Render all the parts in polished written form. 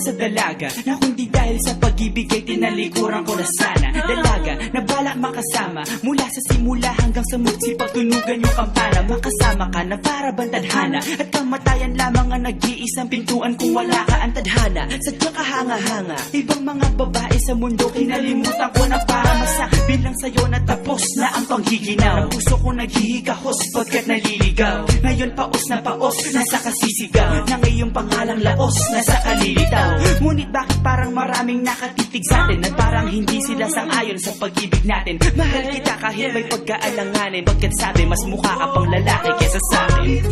Sa dalaga na kundi dahil sa pag-ibig ay tinalikuran ko na sana. Dalaga na balak makasama mula sa simula hanggang sa mutsi pagtunugan yung kampana. Makasama ka na para bantadhana at kamatayan lamang ang nag-iisang pintuan kung wala ka ang tadhana. Sadyang kahanga-hanga ibang mga babae sa mundo kinalimutan ko na para masabi lang sa'yo na tapos na ang panghihinaw. Ang puso ko naghihikahos pagkat naliligaw. Ngayon paos na paos nasa kasisigaw na ngayong pangalang laos nasa kalilitaw. Ngunit bakit parang maraming nakatitig sa atin at parang hindi sila sang-ayon sa pag-ibig natin. Mahal kita kahit may pagkaalanganin, pagkat sabi mas mukha ka pang lalaki kesa sa akin.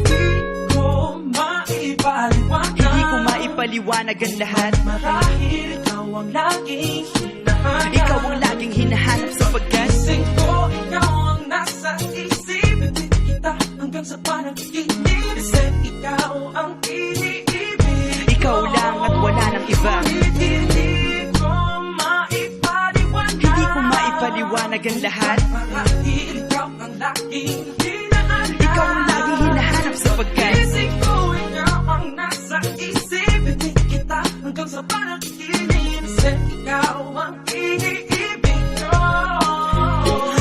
Hindi ko maipaliwanag ang lahat. Marahil ikaw ang laging hinahanap. Ikaw ang laging hinahanap sapagkat gising ko, ikaw ang nasa isip. Hindi kita hanggang sa panaginip. Kasi ikaw ang iniibig. ikaw lang at wala nang iba. Hindi ko maipaliwanag. Hindi ko maipaliwanag ang lahat. Marahil ikaw ang laging hinahanap. Ikaw ang laging hinahanap sapagkat gising ko, ikaw ang nasa isip. Hindi kita hanggang sa panaginip. Kasi ikaw ang iniibig ko.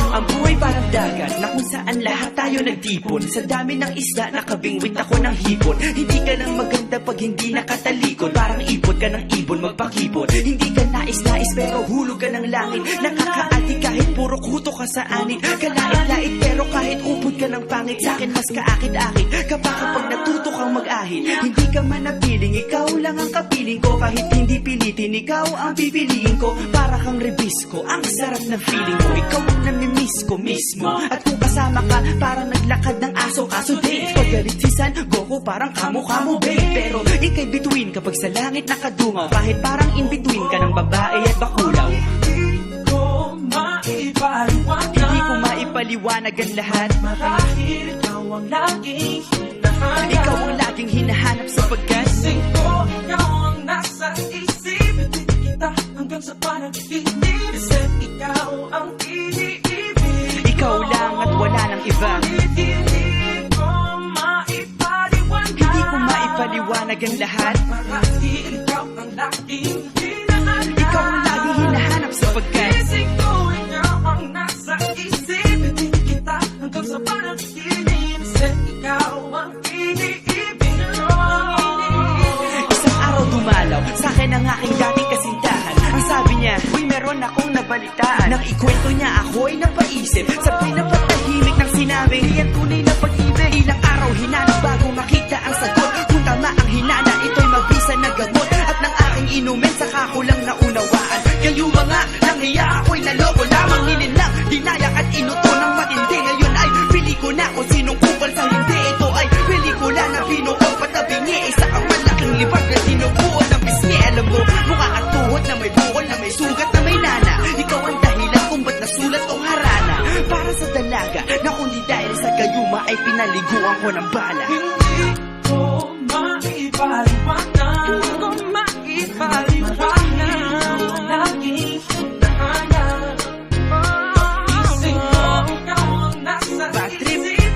ang buhay parang dagat na kung saan lahat tayo nagtipon. Sa dami ng isda nakabingwit ako ng hipon. Hindi ka lang maganda pag hindi nakatalikod. Parang ipot ka ng ibon magpakipot. Hindi ka nais-nais pero hulog ka ng langit. Nakakaati kahit puro kuto ka sa anit. Kalait-lait pero kahit upod ka ng pangit. Sa'kin mas kaakit-akit ka pa kapag natuto kang mag-ahit. Hindi ka manapiling, ikaw lang ang kapiling ko. Kahit hindi pilitin, ikaw ang pipiliin ko. Para kang rebisco, ang sarap ng feeling mo. Ikaw ang namimiss ko mismo. At kung kasama ka, parang naglakad ng aso. Kaso date, paggalit si San Goku, parang kamo-kamo babe. Pero ikay bituin kapag sa langit nakadungaw. Kahit parang in between ka ng babae at bakulaw. Hindi ko maipaliwanag. Hindi ko maipaliwanag ang lahat. Marahil ikaw ang laging hinahanap. Ikaw ang laging hinahanap sapagkat gising ko, ikaw ang nasa isip. Hindi kita hanggang sa panaginip. Kasi ikaw ang iniibig. ikaw lang at wala nang iba. Hindi ko maipaliwanag. Hindi ko maipaliwanag ang lahat. Marahil ikaw ang laging hinahanap. Ikaw ang laging hinahanap sapagkat gising ko, ikaw ang nasa isip. Hindi kita hanggang sa panaginip. Kasi ikaw ang iniibig ko. isang araw dumalaw sa'kin ang aking dating kasintahan. Ang sabi niya, uy meron akong nabalitaan. Nang ikwento niya ako'y napaisip. Sabay na patahimik ng sinabi, diyan tunay na pag-ibig. Ilang araw hinanap bago makita ang sagot. Kung tama ang hinana, ito'y mabisa na gamot. At nang aking inumin, saka ko lang naunawaan. Kayo mga nanghiya, ako'y naloko lamang. Nilinlang, dinayak at inuto ng matindi. Ngayon ay pili ko na kung sinong kupal sa hindi. Ito ay pelikula na binuong patabingi. Isa kang malaking libag na sinubuan ng pisngi. Alam mo, mukha at tuhod na may bukol, na may sugat, na may nana. Ikaw ang dahilan kung ba't nasulat o harana. Para sa dalaga na kundi dahil sa gayuma ay pinaliguan ko ng bala. Hindi ko maipaliwanag. Hindi ko maipaliwanag. Laging hinahanap. Gising ko, ikaw ang nasa Bad trip. isip.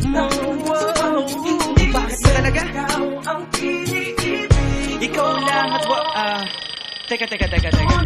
Hindi Bakit ba talaga? ikaw ang iniibig. Ikaw lang at teka.